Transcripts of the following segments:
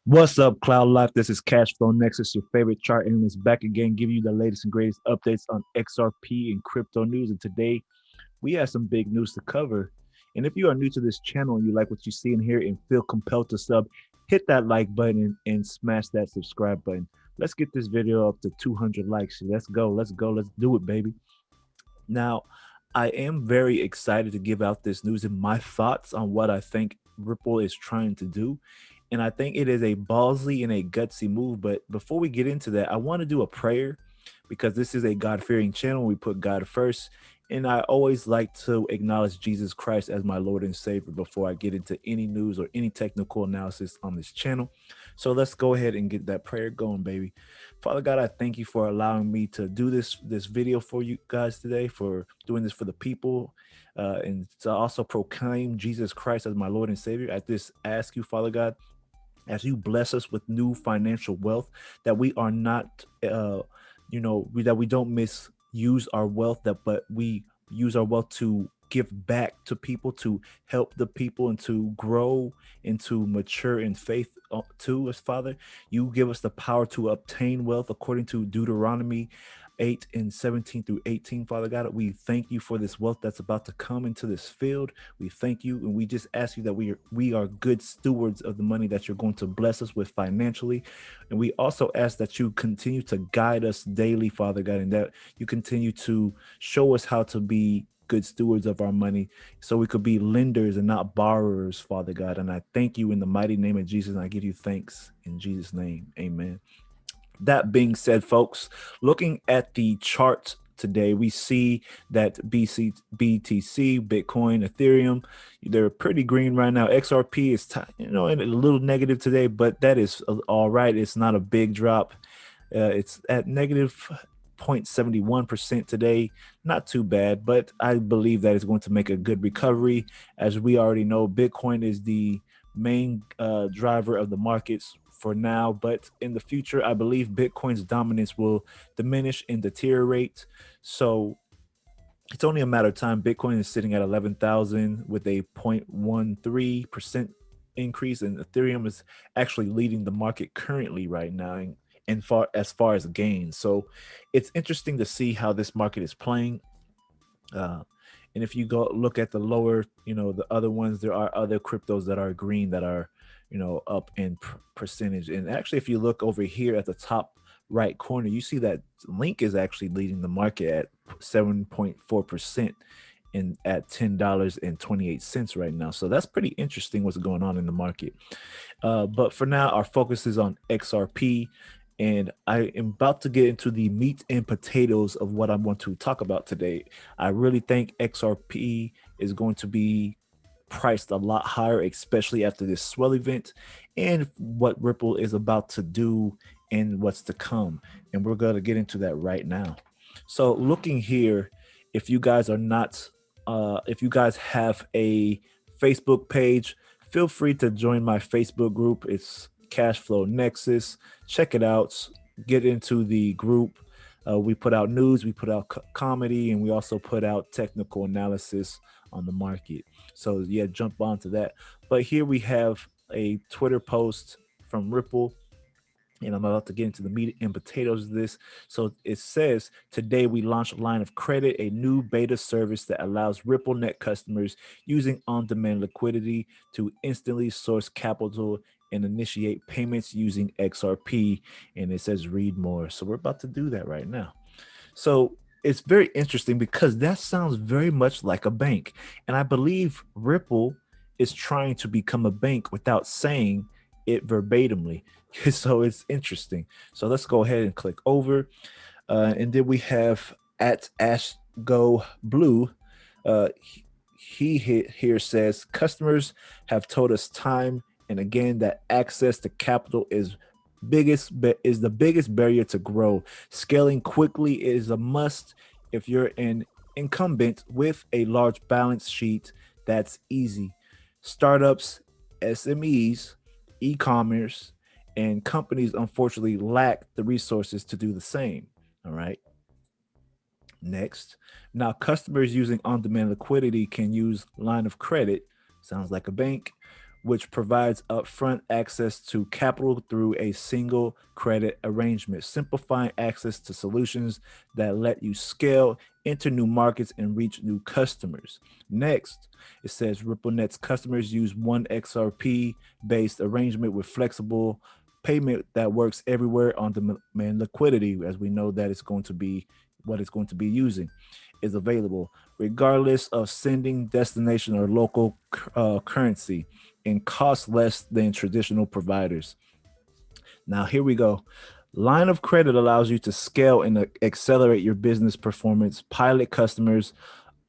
What's up, Cloud Life? This is Cashflow Nexus, your favorite chart analyst, back again, giving you the latest and greatest updates on XRP and crypto news. And today, we have some big news to cover. And if you are new to this channel and you like what you see in here and feel compelled to sub, hit that like button and smash that subscribe button. Let's get this video up to 200 likes. Let's go. Let's go. Let's do it, baby. Now, I am very excited to give out this news and my thoughts on what I think Ripple is trying to do. And I think it is a ballsy and a gutsy move. But before we get into that, I want to do a prayer because this is a God-fearing channel. We put God first. And I always like to acknowledge Jesus Christ as my Lord and Savior before I get into any news or any technical analysis on this channel. So let's go ahead and get that prayer going, baby. Father God, I thank you for allowing me to do this video for you guys today, for doing this for the people, and to also proclaim Jesus Christ as my Lord and Savior. I just ask you, Father God, as you bless us with new financial wealth, that we are not, that we don't misuse our wealth, but we use our wealth to give back to people, to help the people, and to grow and to mature in faith too. As Father, you give us the power to obtain wealth according to Deuteronomy 8 and 17 through 18. Father God, we thank you for this wealth that's about to come into this field. We thank you, and we just ask you that we are good stewards of the money that you're going to bless us with financially. And we also ask that you continue to guide us daily, Father God, and that you continue to show us how to be good stewards of our money so we could be lenders and not borrowers, Father God. And I thank you in the mighty name of Jesus, and I give you thanks in Jesus' name. Amen. That being said, folks, looking at the chart today, we see that BTC, Bitcoin, Ethereum, they're pretty green right now. XRP is, in a little negative today, but that is all right. It's not a big drop. It's at negative 0.71% today. Not too bad, but I believe that it's going to make a good recovery. As we already know, Bitcoin is the main driver of the markets for now, but in the future, I believe Bitcoin's dominance will diminish and deteriorate. So it's only a matter of time. Bitcoin is sitting at 11,000 with a 0.13% increase, and Ethereum is actually leading the market currently right now and as far as gains. So it's interesting to see how this market is playing. And if you go look at the lower, the other ones, there are other cryptos that are green that are, up in percentage. And actually, if you look over here at the top right corner, you see that Link is actually leading the market at 7.4% and at $10.28 right now. So that's pretty interesting what's going on in the market. But for now, our focus is on XRP. And I am about to get into the meat and potatoes of what I want to talk about today. I really think XRP is going to be priced a lot higher, especially after this swell event and what Ripple is about to do and what's to come. And we're going to get into that right now. So looking here, if you guys are not, if you guys have a Facebook page, feel free to join my Facebook group. It's Cashflow Nexus. Check it out. Get into the group. We put out news, we put out comedy, and we also put out technical analysis on the market. So yeah, jump onto that. But here we have a Twitter post from Ripple, and I'm about to get into the meat and potatoes of this. So it says, today we launched Line of Credit, a new beta service that allows RippleNet customers using on-demand liquidity to instantly source capital and initiate payments using XRP. And it says read more. So we're about to do that right now. So it's very interesting because that sounds very much like a bank. And I believe Ripple is trying to become a bank without saying it verbatimly. So it's interesting. So let's go ahead and click over. And then we have at AshGo Blue. He here says, customers have told us time and again that access to capital is the biggest barrier to grow. Scaling quickly is a must. If you're an incumbent with a large balance sheet, that's easy. Startups, SMEs, e-commerce, and companies unfortunately lack the resources to do the same. All right. Next. Now, customers using on-demand liquidity can use line of credit, sounds like a bank, which provides upfront access to capital through a single credit arrangement, simplifying access to solutions that let you scale, enter new markets, and reach new customers. Next, it says RippleNet's customers use one XRP based arrangement with flexible payment that works everywhere. On-demand liquidity, as we know that it's going to be what it's going to be using, is available regardless of sending destination or local currency, and costs less than traditional providers. Now, here we go. Line of credit allows you to scale and accelerate your business performance. Pilot customers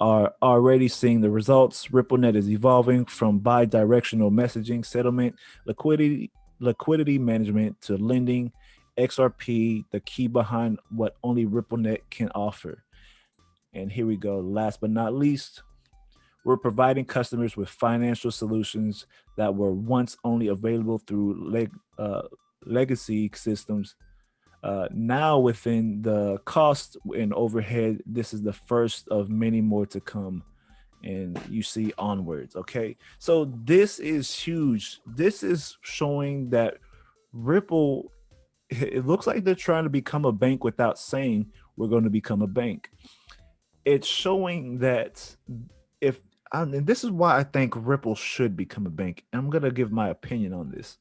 are already seeing the results. RippleNet is evolving from bi-directional messaging, settlement, liquidity management to lending. XRP, the key behind what only RippleNet can offer. And here we go. Last but not least, we're providing customers with financial solutions that were once only available through legacy systems. Now, within the cost and overhead, this is the first of many more to come. And you see onwards. Okay. So this is huge. This is showing that Ripple, it looks like they're trying to become a bank without saying we're going to become a bank. It's showing that and this is why I think Ripple should become a bank. I'm going to give my opinion on this.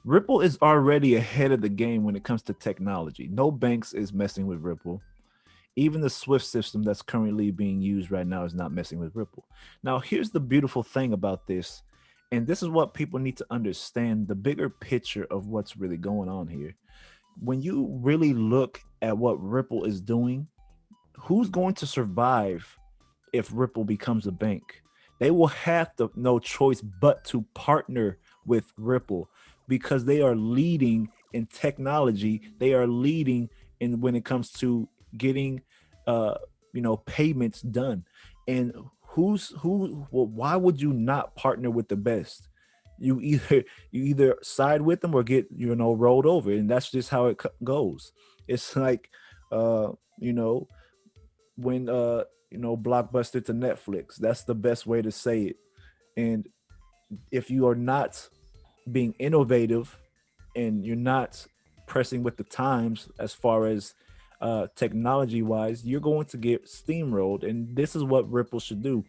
Ripple is already ahead of the game when it comes to technology. No banks is messing with Ripple. Even the Swift system that's currently being used right now is not messing with Ripple. Now, here's the beautiful thing about this, and this is what people need to understand, the bigger picture of what's really going on here. When you really look at what Ripple is doing, who's going to survive if Ripple becomes a bank? They will have no choice but to partner with Ripple because they are leading in technology. They are leading in when it comes to getting payments done. And why would you not partner with the best? You either side with them or get rolled over, and that's just how it goes. It's like when Blockbuster to Netflix. That's the best way to say it. And if you are not being innovative and you're not pressing with the times as far as technology wise, you're going to get steamrolled. And this is what Ripple should do.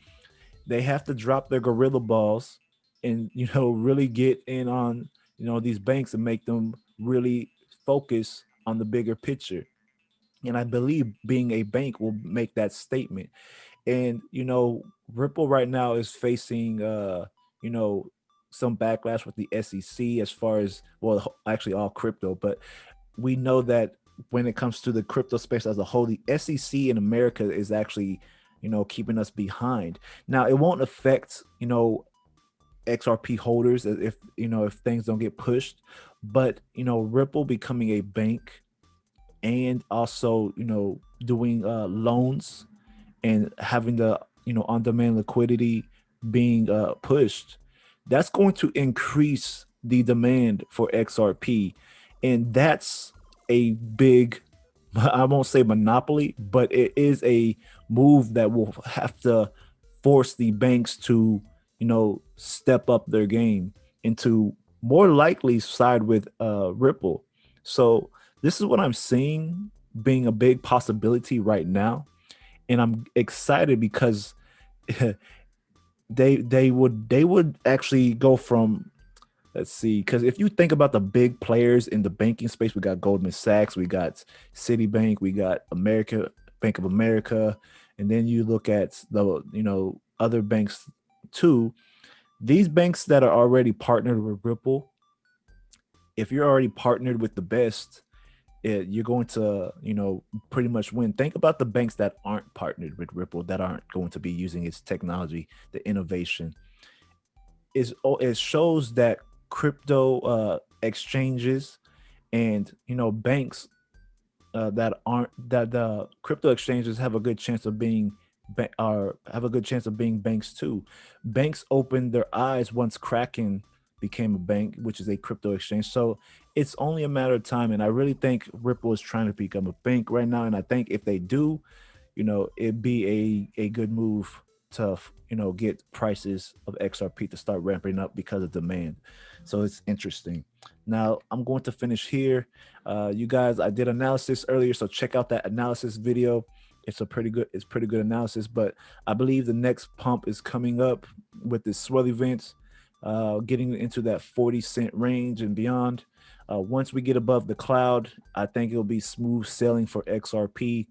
They have to drop their gorilla balls and really get in on these banks and make them really focus on the bigger picture. And I believe being a bank will make that statement. And Ripple right now is facing some backlash with the SEC as far as, well, actually all crypto, but we know that when it comes to the crypto space as a whole, the SEC in America is actually keeping us behind. Now, it won't affect XRP holders if things don't get pushed, but Ripple becoming a bank and also doing loans and having the on-demand liquidity being pushed, that's going to increase the demand for XRP. And that's a big, I won't say monopoly, but it is a move that will have to force the banks to step up their game and to more likely side with Ripple. So this is what I'm seeing being a big possibility right now. And I'm excited because they would actually go from, let's see, because if you think about the big players in the banking space, we got Goldman Sachs, we got Citibank, we got Bank of America, and then you look at the other banks too. These banks that are already partnered with Ripple, if you're already partnered with the best, you're going to pretty much win. Think about the banks that aren't partnered with Ripple, that aren't going to be using its technology, the innovation. It shows that crypto exchanges and banks that the crypto exchanges have a good chance of being banks too. Banks opened their eyes once Kraken became a bank, which is a crypto exchange. So it's only a matter of time. And I really think Ripple is trying to become a bank right now. And I think if they do, it'd be a good move to get prices of XRP to start ramping up because of demand. So it's interesting. Now I'm going to finish here. You guys, I did analysis earlier, so check out that analysis video. It's pretty good analysis. But I believe the next pump is coming up with this swell events, getting into that 40 cent range and beyond. Once we get above the cloud, I think it'll be smooth sailing for XRP.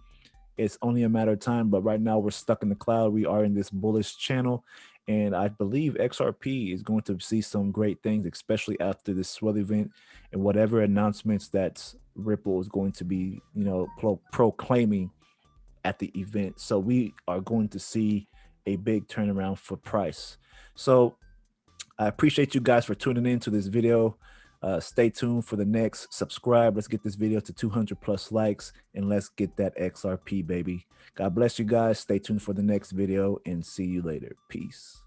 It's only a matter of time, but right now we're stuck in the cloud. We are in this bullish channel, and I believe XRP is going to see some great things, especially after this swell event and whatever announcements that Ripple is going to be, proclaiming at the event. So we are going to see a big turnaround for price. So I appreciate you guys for tuning in to this video. Stay tuned for the next. Subscribe. Let's get this video to 200+ likes, and let's get that XRP, baby. God bless you guys. Stay tuned for the next video, and see you later. Peace.